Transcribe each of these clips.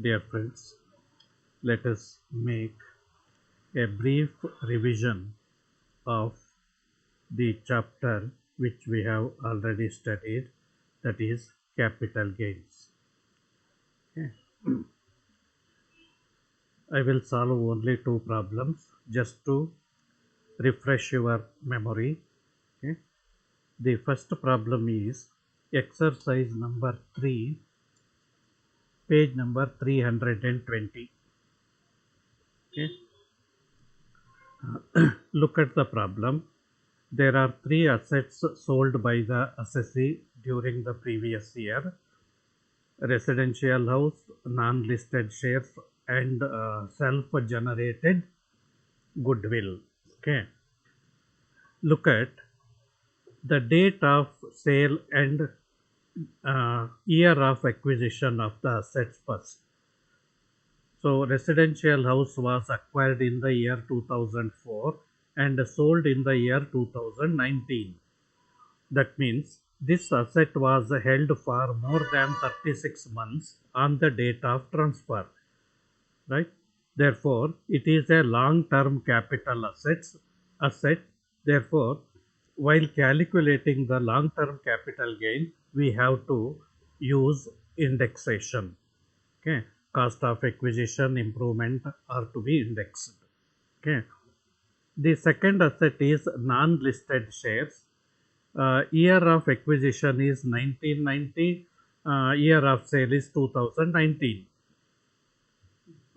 Dear friends, let us make a brief revision of the chapter which we have already studied, that is capital gains. Okay. I will solve only two problems just to refresh your memory. Okay. The first problem is exercise number 3, page number 320. Okay. Look at the problem. There are three assets sold by the assessee during the previous year: residential house, non-listed shares, and self-generated goodwill. Okay. Look at the date of sale and year of acquisition of the assets first. So, residential house was acquired in the year 2004 and sold in the year 2019. That means this asset was held for more than 36 months on the date of transfer, right? Therefore, it is a long-term capital asset. Therefore, while calculating the long-term capital gain, we have to use indexation. Okay, cost of acquisition improvement are to be indexed. Okay, the second asset is non-listed shares. Year of acquisition is 1990, year of sale is 2019.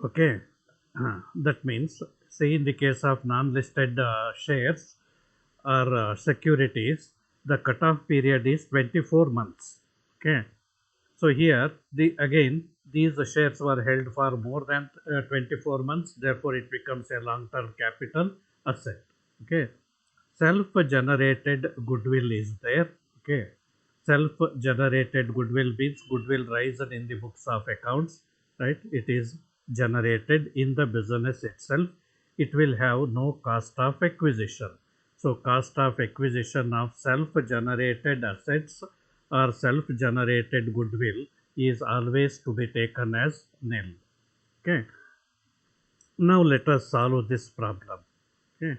Okay, that means, say in the case of non-listed shares or securities, the cutoff period is 24 months. Okay, so here these shares were held for more than 24 months, therefore it becomes a long-term capital asset. Okay, self-generated goodwill is there. Okay, self-generated goodwill means goodwill raised in the books of accounts, right? It is generated in the business itself. It will have no cost of acquisition. So cost of acquisition of self-generated assets or self-generated goodwill is always to be taken as nil. Okay, now let us solve this problem. Okay,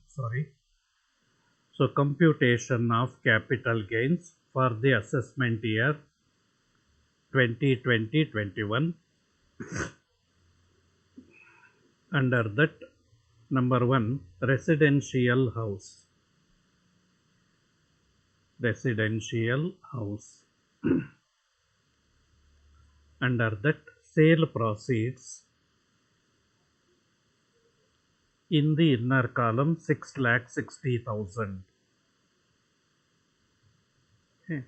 sorry. So computation of capital gains for the assessment year 2020-21. Under that, number 1, residential house. Residential house. Under that, sale proceeds. In the inner column, 6,60,000. Okay.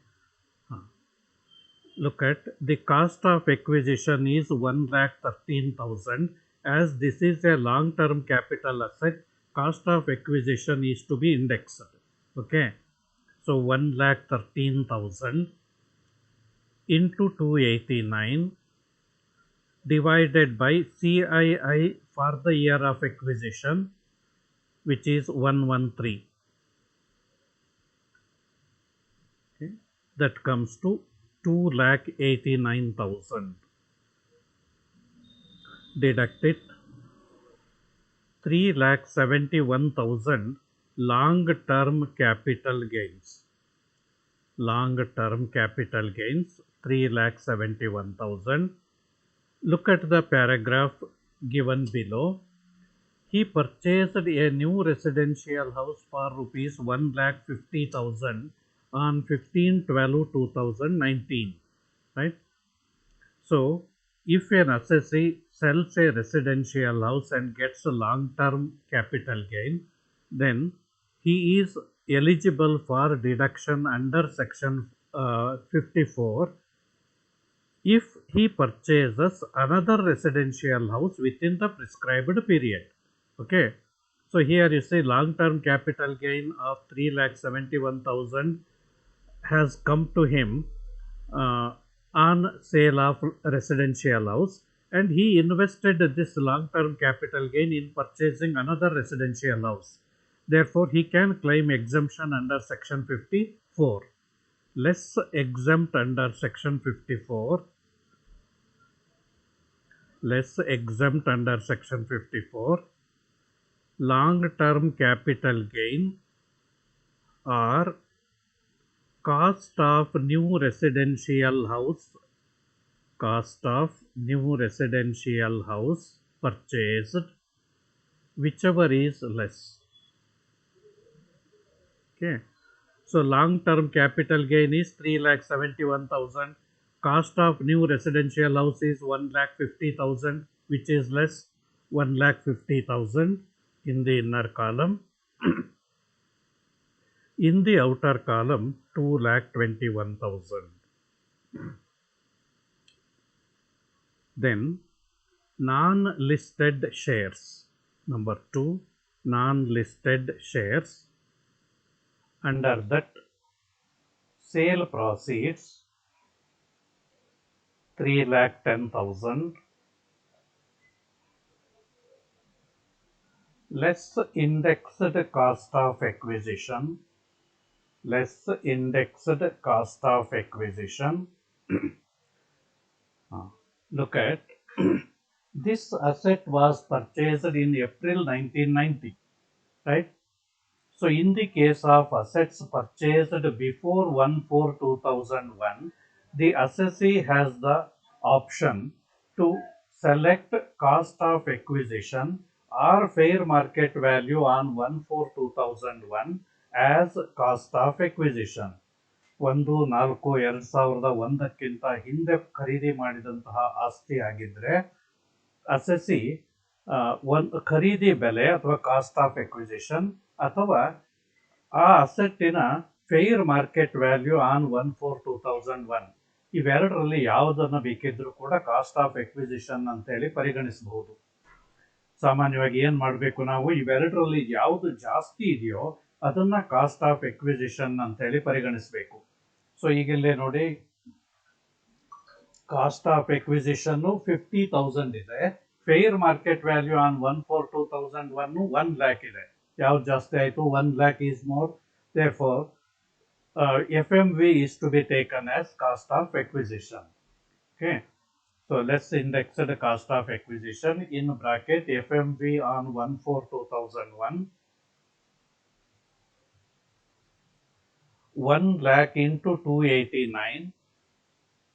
Look at the cost of acquisition is 1,13,000. As this is a long term capital asset, cost of acquisition is to be indexed. Okay, so 1,13,000 into 289 divided by CII for the year of acquisition, which is 113. Okay, that comes to 2,89,000. Deduct it, 3,71,000 long-term capital gains. Long-term capital gains, 3,71,000. Look at the paragraph given below. He purchased a new residential house for rupees 1,50,000 on 15/12/2019. Right? So, if an assessee sells a residential house and gets a long-term capital gain, then he is eligible for deduction under section 54 if he purchases another residential house within the prescribed period. Okay, so here you see long-term capital gain of 3,71,000 has come to him uh, on sale of residential house, and he invested this long-term capital gain in purchasing another residential house. Therefore, he can claim exemption under section 54. less exempt under section 54, less exempt under section 54, long-term capital gain or cost of new residential house, cost of new residential house purchased, whichever is less. Okay, so long-term capital gain is 3,71,000. Cost of new residential house is 1,50,000, which is less 1,50,000 in the inner column. In the outer column, 2,21,000. Then non-listed shares. Number 2, non-listed shares. Under that, sale proceeds 3,10,000 less indexed cost of acquisition, less indexed cost of acquisition. Look at this asset was purchased in April 1990, right? So in the case of assets purchased before 1/4/2001, the assessee has the option to select cost of acquisition or fair market value on 1/4/2001 as cost of acquisition. 1/4/2001ಕ್ಕಿಂತ ಹಿಂದೆ ಖರೀದಿ ಮಾಡಿದಂತಹ ಆಸ್ತಿ ಆಗಿದ್ರೆ assessee ಒಂದು ಖರೀದಿ ಬೆಲೆ ಅಥವಾ cost of acquisition ಅಥವಾ ಆ ಅಸೆಟ್ಟಿನ ಫೇರ್ ಮಾರ್ಕೆಟ್ ವ್ಯಾಲ್ಯೂ ಆನ್ 1/4/2001 ಇವೆರಡರಲ್ಲಿ ಯಾವುದನ್ನು ಬೇಕಿದ್ರೂ ಕೂಡ ಕಾಸ್ಟ್ ಆಫ್ ಎಕ್ವಿಸಿಷನ್ ಅಂತೇಳಿ ಪರಿಗಣಿಸಬಹುದು. ಸಾಮಾನ್ಯವಾಗಿ ಏನು ಮಾಡಬೇಕು, ನಾವು ಇವೆರಡರಲ್ಲಿ ಯಾವುದು ಜಾಸ್ತಿ ಇದೆಯೋ ಅದನ್ನ ಕಾಸ್ಟ್ ಆಫ್ ಎಕ್ವಿಸಿಷನ್ ಅಂತೇಳಿ ಪರಿಗಣಿಸಬೇಕು. ಸೊ ಈಗಿಲ್ಲೇ ನೋಡಿ, ಕಾಸ್ಟ್ ಆಫ್ ಎಕ್ವಿಸಿಷನ್ 50,000 ಇದೆ, fair market value on 1/4/2001 1 lakh ಇದೆ. ಯಾವ್ದು ಜಾಸ್ತಿ ಆಯಿತು? 1 lakh is more. Therefore, FMV is to be taken as cost of acquisition. Okay, so let's index the cost of acquisition in bracket FMV on 1/4/2001. 1 lakh into 289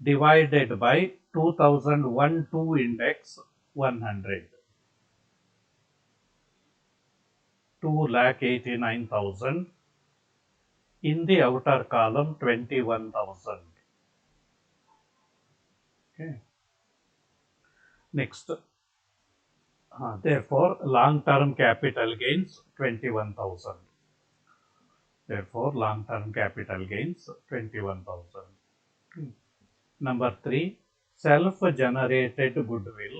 divided by 2001 2 index 100. 2,89,000. In the outer column, 21,000. Okay. Next, therefore, long-term capital gains 21,000. Therefore, long-term capital gains 21,000. Number 3, self-generated goodwill.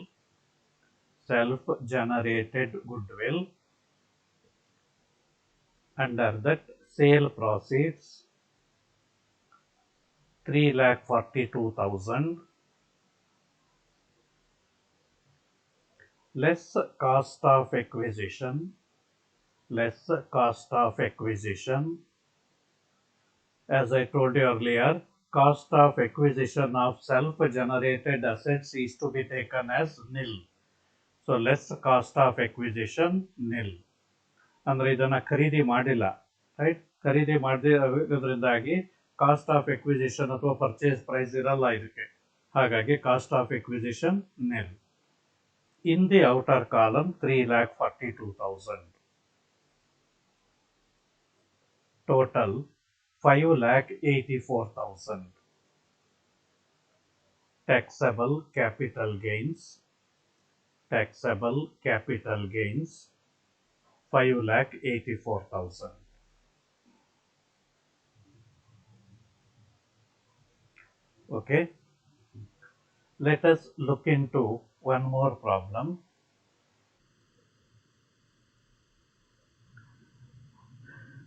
Self-generated goodwill. Under that, sale proceeds 3,42,000 less cost of acquisition, less cost of acquisition. As I told you earlier, cost of acquisition of self-generated assets is to be taken as nil. So less cost of acquisition nil. ಅಂದ್ರೆ ಇದನ್ನ ಖರೀದಿ ಮಾಡಿಲ್ಲ, right? ಖರೀದಿ ಮಾಡಿದ್ರಿಂದಾಗಿ cost of acquisition ಅಥವಾ purchase price ಇರಲ್ಲ ಇದಕ್ಕೆ, ಹಾಗಾಗಿ cost of acquisition nil. In the outer column 3,42,000. Total 5,84,000. Taxable capital gains. Taxable capital gains 5,84,000. Okay, let us look into one more problem.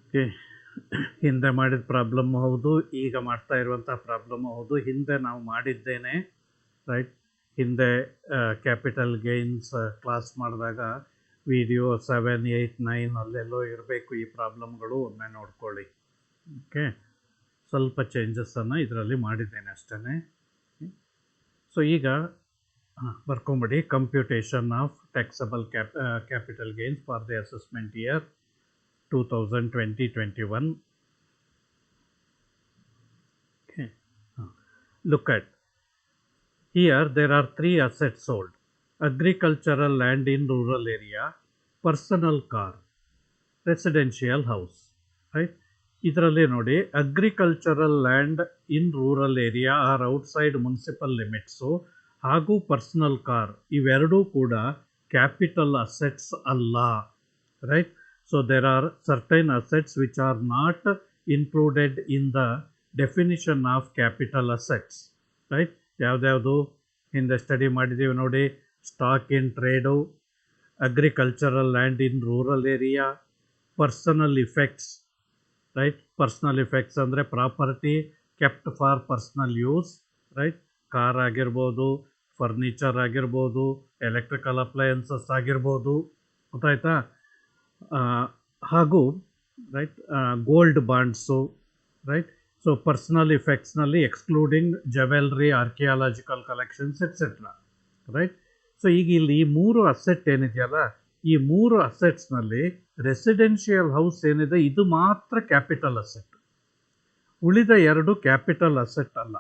Okay, ಹಿಂದೆ ಮಾಡಿದ ಪ್ರಾಬ್ಲಮ್ ಹೌದು, ಈಗ ಮಾಡ್ತಾ ಇರುವಂಥ ಪ್ರಾಬ್ಲಮ್ ಹೌದು. ಹಿಂದೆ ನಾವು ಮಾಡಿದ್ದೇನೆ, ರೈಟ್? ಹಿಂದೆ ಕ್ಯಾಪಿಟಲ್ ಗೇನ್ಸ್ ಕ್ಲಾಸ್ ಮಾಡಿದಾಗ ವಿಡಿಯೋ 7, 8, 9 ಅಲ್ಲೆಲ್ಲೋ ಇರಬೇಕು ಈ ಪ್ರಾಬ್ಲಮ್ಗಳು, ಒಮ್ಮೆ ನೋಡ್ಕೊಳ್ಳಿ. ಓಕೆ, ಸ್ವಲ್ಪ ಚೇಂಜಸ್ಸನ್ನು ಇದರಲ್ಲಿ ಮಾಡಿದ್ದೇನೆ ಅಷ್ಟೇ. ಸೊ ಈಗ ಬರ್ಕೊಂಬಿಡಿ, computation of taxable capital gains for the assessment year 2020-21. Okay. Look at here, there are three assets sold: agricultural land in rural area, personal car, residential house. Right? ಇದರಲ್ಲಿ ನೋಡಿ, agricultural land in rural area or outside municipal limits ಹಾಗೂ personal car ಇವೆರಡೂ ಕೂಡ capital assets ಅಲ್ಲ. Right? So there are certain assets which are not included in the definition of capital assets. Right? ಯಾವುದ್ಯಾವುದು ಹಿಂದೆ study ಮಾಡಿದ್ದೀವಿ ನೋಡಿ, stock in trade, agricultural land in rural area, personal effects. Right? Personal effects ಅಂದರೆ property kept for personal use. Right? Car ಆಗಿರ್ಬೋದು, furniture ಆಗಿರ್ಬೋದು, electrical appliances ಆಗಿರ್ಬೋದು. ಗೊತ್ತಾಯ್ತಾ? ಹಾಗೂ right gold bonds. Right? So personal ಇಫೆಕ್ಟ್ಸ್ನಲ್ಲಿ excluding jewellery, archaeological collections etcetera. Right? So ಈಗ ಇಲ್ಲಿ ಈ ಮೂರು ಅಸೆಟ್ ಏನಿದೆಯಲ್ಲ, ಈ ಮೂರು ಅಸೆಟ್ಸ್ನಲ್ಲಿ ರೆಸಿಡೆನ್ಷಿಯಲ್ ಹೌಸ್ ಏನಿದೆ ಇದು ಮಾತ್ರ ಕ್ಯಾಪಿಟಲ್ ಅಸೆಟ್. ಉಳಿದ ಎರಡು ಕ್ಯಾಪಿಟಲ್ ಅಸೆಟ್ ಅಲ್ಲ.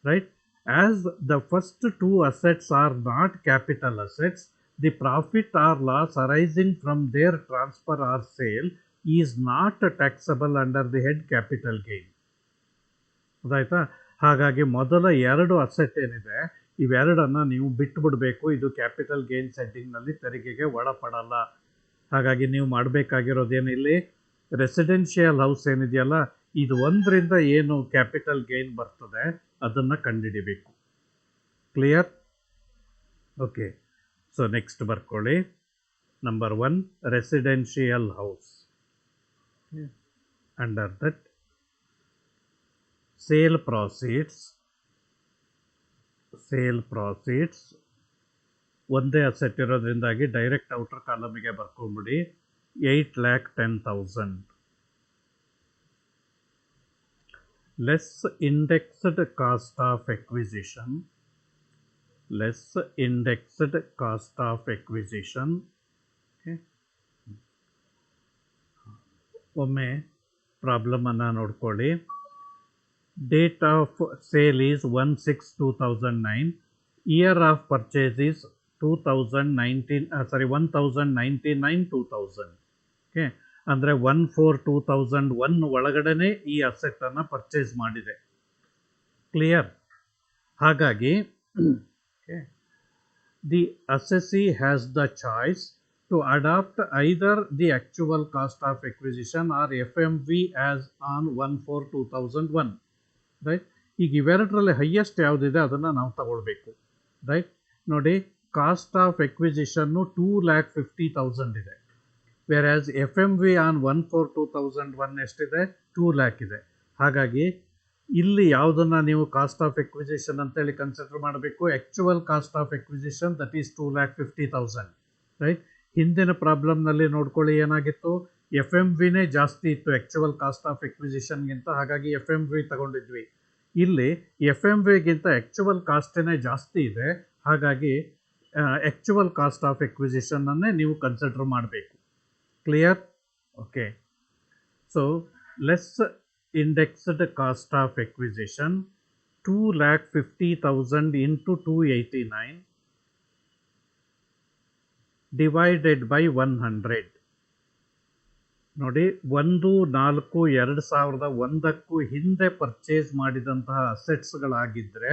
Right? As the first two assets are not capital assets, the profit or loss arising from their transfer or sale is not taxable under the head capital gain. ಗೊತ್ತಾಯ್ತಾ? ಹಾಗಾಗಿ ಮೊದಲ ಎರಡು asset ಏನಿದೆ ಇವೆರಡನ್ನು ನೀವು ಬಿಟ್ಟುಬಿಡಬೇಕು. ಇದು capital gains ಹೆಡ್ಡಿಂಗ್ನಲ್ಲಿ ತೆರಿಗೆಗೆ ಒಳಪಡಲ್ಲ. ಹಾಗಾಗಿ ನೀವು ಮಾಡಬೇಕಾಗಿರೋದೇನಿಲ್ಲಿ, ರೆಸಿಡೆನ್ಷಿಯಲ್ ಹೌಸ್ ಏನಿದೆಯಲ್ಲ ಇದು ಒಂದರಿಂದ ಏನು ಕ್ಯಾಪಿಟಲ್ ಗೇನ್ ಬರ್ತದೆ ಅದನ್ನು ಕಂಡುಹಿಡಿಬೇಕು. ಕ್ಲಿಯರ್? ಓಕೆ. ಸೊ ನೆಕ್ಸ್ಟ್ ಬರ್ಕೊಳ್ಳಿ. Number 1, residential house. Under that sale proceeds ಒಂದೇ ಅಸೆಟ್ ಇರೋದ್ರಿಂದಾಗಿ ಡೈರೆಕ್ಟ್ ಔಟರ್ ಕಾಲಮಿಗೆ ಬರ್ಕೊಂಬಿಡಿ. 8,10,000 less indexed cost of acquisition. ಒಮ್ಮೆ ಪ್ರಾಬ್ಲಮನ್ನು ನೋಡ್ಕೊಳ್ಳಿ. Date of sale is 1/6/2009. Year of purchase is 1099/2000. Okay, ಅಂದರೆ 1/4/2001 ಒಳಗಡೆ ಈ ಅಸೆಟ್ಟನ್ನು ಪರ್ಚೇಸ್ ಮಾಡಿದೆ. ಕ್ಲಿಯರ್? ಹಾಗಾಗಿ the assessee has the choice to adopt either the actual cost of acquisition or FMV as on 1/4/2001. Right? ಈಗ ಇವೆರಡರಲ್ಲಿ ಹೈಯೆಸ್ಟ್ ಯಾವುದಿದೆ ಅದನ್ನು ನಾವು ತಗೊಳ್ಬೇಕು. ರೈಟ್? ನೋಡಿ, ಕಾಸ್ಟ್ ಆಫ್ ಎಕ್ವಿಸಿಷನ್ನು 2,50,000 ಇದೆ. ವೆರಾಸ್ FMV ಆನ್ 1/4/2001 ಎಷ್ಟಿದೆ? 2 lakh ಇದೆ. ಹಾಗಾಗಿ ಇಲ್ಲಿ ಯಾವುದನ್ನು ನೀವು ಕಾಸ್ಟ್ ಆಫ್ ಎಕ್ವಿಸಿಷನ್ ಅಂತೇಳಿ ಕನ್ಸಿಡರ್ ಮಾಡಬೇಕು? Actual cost of acquisition, that is 2,50,000. Right? ಹಿಂದಿನ ಪ್ರಾಬ್ಲಮ್ನಲ್ಲಿ ನೋಡ್ಕೊಳ್ಳಿ ಏನಾಗಿತ್ತು, FMVನೇ ಜಾಸ್ತಿ ಇತ್ತು ಆ್ಯಕ್ಚುವಲ್ ಕಾಸ್ಟ್ ಆಫ್ ಎಕ್ವಿಸಿಷನ್ಗಿಂತ. ಹಾಗಾಗಿ FMV ತಗೊಂಡಿದ್ವಿ. ಇಲ್ಲಿ FMVಗಿಂತ ಆ್ಯಕ್ಚುವಲ್ ಕಾಸ್ಟೇ ಜಾಸ್ತಿ ಇದೆ. ಹಾಗಾಗಿ ಆ್ಯಕ್ಚುವಲ್ ಕಾಸ್ಟ್ ಆಫ್ ಎಕ್ವಿಸಿಷನ್ನನ್ನೇ ನೀವು ಕನ್ಸಿಡರ್ ಮಾಡಬೇಕು. Clear? Okay. So less indexed cost of acquisition 2,50,000 into 289 divided by 100. ನೋಡಿ, 1/4/2001 ಹಿಂದೆ ಪರ್ಚೇಸ್ ಮಾಡಿದಂತಹ ಅಸೆಟ್ಸ್ಗಳಾಗಿದ್ದರೆ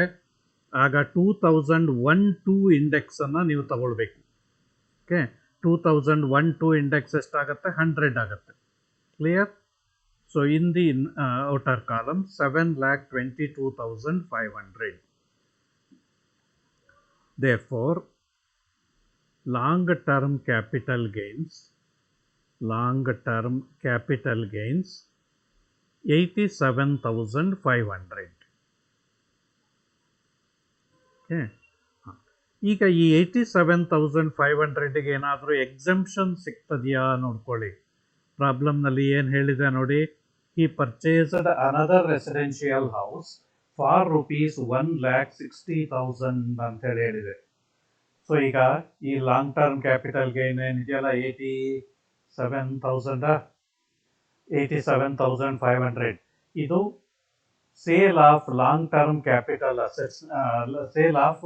ಆಗ 2001-2 ಇಂಡೆಕ್ಸನ್ನು ನೀವು ತಗೊಳ್ಬೇಕು. ಓಕೆ, 2001-2 ಇಂಡೆಕ್ಸ್ ಎಷ್ಟಾಗುತ್ತೆ? 100 ಆಗುತ್ತೆ. Clear? So in the outer column 7,22,500. Therefore, long-term capital gains 87,500. Okay. ಈಗ ಈ 87,500ಗೆ ಏನಾದರೂ ಎಕ್ಸಂಪ್ಷನ್ ಸಿಗ್ತದೆಯಾ ನೋಡ್ಕೊಳ್ಳಿ. ಪ್ರಾಬ್ಲಮ್ನಲ್ಲಿ ಏನು ಹೇಳಿದೆ ನೋಡಿ, he purchased another residential house for rupees 1,60,000 ಅಂತ ಹೇಳಿದೆ. ಸೊ ಈಗ ಈ ಲಾಂಗ್ ಟರ್ಮ್ ಕ್ಯಾಪಿಟಲ್ ಗೈನ್ ಏನಿದೆಯಲ್ಲ 87,500 ಇದು sale of long term capital assets, sale of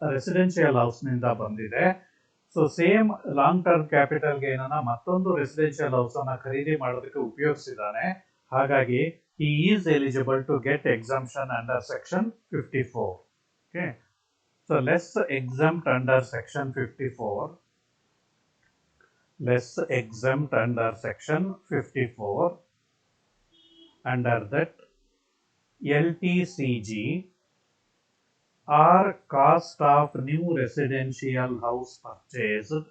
residential ಹೌಸ್ನಿಂದ ಬಂದಿದೆ. So same long term capital ಗೈನನ್ನ ಮತ್ತೊಂದು ರೆಸಿಡೆನ್ಷಿಯಲ್ ಹೌಸ್ ಅನ್ನ ಖರೀದಿ ಮಾಡೋದಕ್ಕೆ ಉಪಯೋಗಿಸಿದ್ದಾನೆ. ಹಾಗಾಗಿ he is eligible to get exemption under section 54. Okay, so let's exempt under section 54. Let's exempt under section 54. Under that, LTCG or cost of new residential house purchased.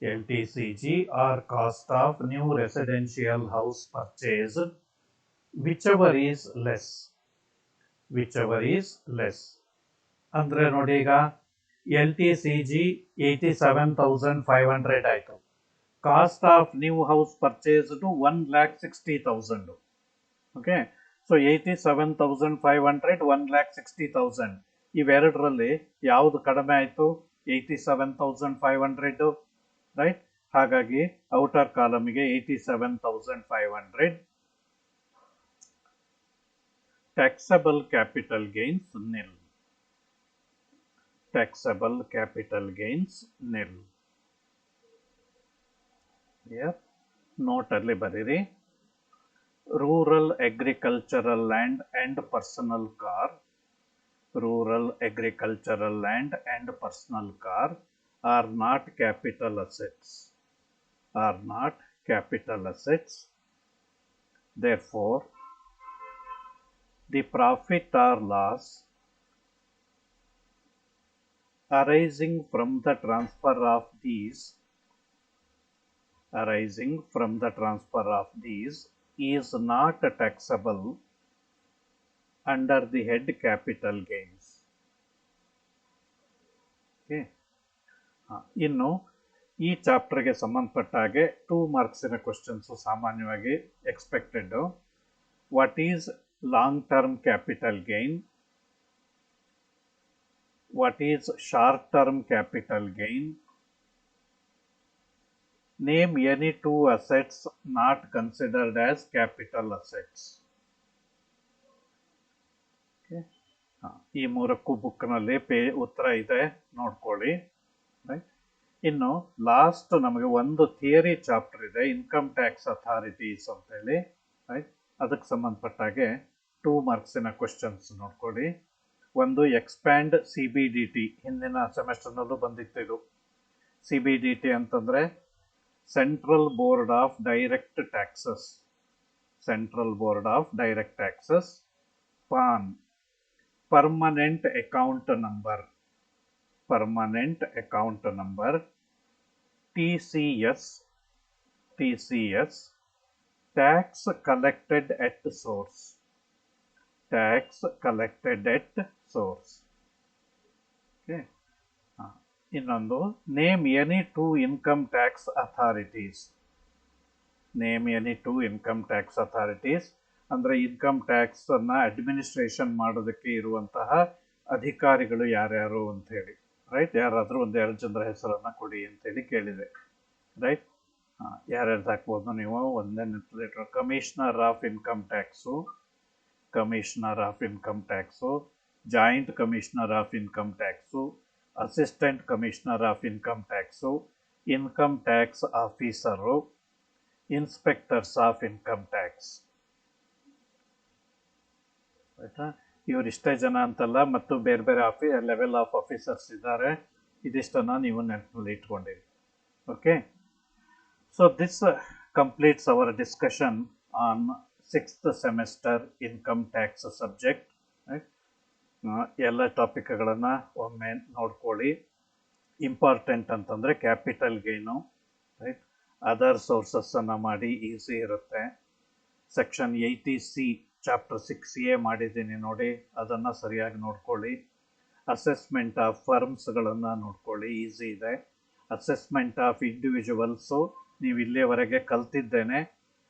LTCG or cost of new residential house purchased, whichever is less. Whichever is less. ಅಂದರೆ ನೋಡಿ, ಈಗ LTCG 87,500 ಆಯಿತು. Cost of new house purchased 1,60,000. Okay, so 87,500, 1,60,000 ಇವೆರಡರಲ್ಲಿ ಯಾವುದು ಕಡಿಮೆ ಆಯಿತು? 87,500, right? ಹಾಗಾಗಿ outer ಕಾಲಮಿಗೆ 87,500. Taxable capital gains nil. Taxable capital gains nil. Here, note ಅಲ್ಲಿ ಬರೀರಿ. Rural agricultural land and personal car. Rural agricultural land and personal car are not capital assets. Are not capital assets. Therefore, the profit or loss arising from the transfer of these is not taxable under the head capital gains. Okay. ಇನ್ನು ಈ ಚಾಪ್ಟರ್ಗೆ ಸಂಬಂಧಪಟ್ಟ ಹಾಗೆ 2 ಮಾರ್ಕ್ಸಿನ questions ಸಾಮಾನ್ಯವಾಗಿ expected. What is long term capital gain? What is short-term capital gain? Name any 2 assets not considered as capital assets. Okay. ಈ 3 ಬುಕ್ನಲ್ಲಿ ಉತ್ತರ ಇದೆ, ನೋಡ್ಕೊಳ್ಳಿ. ರೈಟ್. ಇನ್ನು ಲಾಸ್ಟ್ ನಮಗೆ ಒಂದು ಥಿಯರಿ ಚಾಪ್ಟರ್ ಇದೆ, ಇನ್ಕಮ್ ಟ್ಯಾಕ್ಸ್ ಅಥಾರಿಟೀಸ್ ಅಂತೇಳಿ. ರೈಟ್, ಅದಕ್ಕೆ ಸಂಬಂಧಪಟ್ಟಾಗೆ 2 ಮಾರ್ಕ್ಸಿನ ಕ್ವಶನ್ಸ್ ನೋಡ್ಕೊಳ್ಳಿ. ಒಂದು ಎಕ್ಸ್ಪ್ಯಾಂಡ್ CBDT, ಹಿಂದಿನ ಸೆಮೆಸ್ಟರ್ನಲ್ಲೂ ಬಂದಿತ್ತು ಇದು. CBDT ಅಂತಂದರೆ central board of direct taxes. Central board of direct taxes. PAN, permanent account number. Permanent account number. TCS, tax collected at source. Tax collected at source. Okay. ಇನ್ನೊಂದು, name any 2 income tax authorities. Name any 2 income tax authorities ಅಂದರೆ income tax ಅನ್ನ administration ಮಾಡೋದಕ್ಕೆ ಇರುವಂತಹ ಅಧಿಕಾರಿಗಳು ಯಾರ್ಯಾರು ಅಂತ ಹೇಳಿ. Right, ಯಾರಾದರೂ 1-2 ಜನರ ಹೆಸರನ್ನ ಕೊಡಿ ಅಂತೇಳಿ ಕೇಳಿದೆ. ರೈಟ್, ಯಾರ್ಯಾರ್ದು ಹಾಕ್ಬೋದು ನೀವು? ಒಂದೇ ನೆನಪಿಟ್ರೆ commissioner of income tax, commissioner of income tax, joint commissioner of income tax, assistant commissioner of income tax, income tax officer, inspectors of income tax. ಆಯಿತಾ? ಇವರಿಷ್ಟೇ ಜನ ಅಂತಲ್ಲ, ಮತ್ತು ಬೇರೆ ಬೇರೆ ಲೆವೆಲ್ ಆಫ್ ಆಫೀಸರ್ಸ್ ಇದ್ದಾರೆ. ಇದಿಷ್ಟನ್ನು ನೀವು ನೆನಪಲ್ಲಿ ಇಟ್ಕೊಂಡಿರಿ. Okay, so this completes our discussion on 6th semester income tax subject. ಎಲ್ಲ ಟಾಪಿಕ್ಗಳನ್ನು ಒಮ್ಮೆ ನೋಡ್ಕೊಳ್ಳಿ. ಇಂಪಾರ್ಟೆಂಟ್ ಅಂತಂದರೆ ಕ್ಯಾಪಿಟಲ್ ಗೇನು. ರೈಟ್, ಅದರ್ ಸೋರ್ಸಸ್ಸನ್ನು ಮಾಡಿ, ಈಸಿ ಇರುತ್ತೆ. ಸೆಕ್ಷನ್ 80C ಚಾಪ್ಟರ್ 6A ಮಾಡಿದ್ದೀನಿ ನೋಡಿ, ಅದನ್ನು ಸರಿಯಾಗಿ ನೋಡ್ಕೊಳ್ಳಿ. ಅಸೆಸ್ಮೆಂಟ್ ಆಫ್ ಫರ್ಮ್ಸ್ಗಳನ್ನು ನೋಡ್ಕೊಳ್ಳಿ, ಈಸಿ ಇದೆ. ಅಸೆಸ್ಮೆಂಟ್ ಆಫ್ ಇಂಡಿವಿಜುವಲ್ಸು ನೀವು ಇಲ್ಲಿಯವರೆಗೆ ಕಲ್ತಿದ್ದೇನೆ,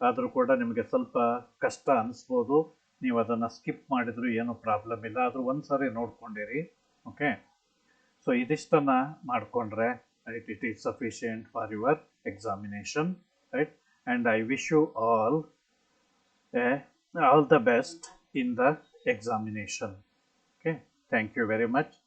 ಆದರೂ ಕೂಡ ನಿಮಗೆ ಸ್ವಲ್ಪ ಕಷ್ಟ ಅನಿಸ್ಬೋದು. ನೀವು ಅದನ್ನು ಸ್ಕಿಪ್ ಮಾಡಿದರೂ ಏನೂ ಪ್ರಾಬ್ಲಮ್ ಇಲ್ಲ, ಆದರೂ ಒಂದು ಸಾರಿ ನೋಡ್ಕೊಂಡಿರಿ. ಓಕೆ, ಸೊ ಇದಿಷ್ಟನ್ನು ಮಾಡಿಕೊಂಡ್ರೆ right, it is sufficient for your examination, right. And I wish you all the best in the examination. Okay, thank you very much.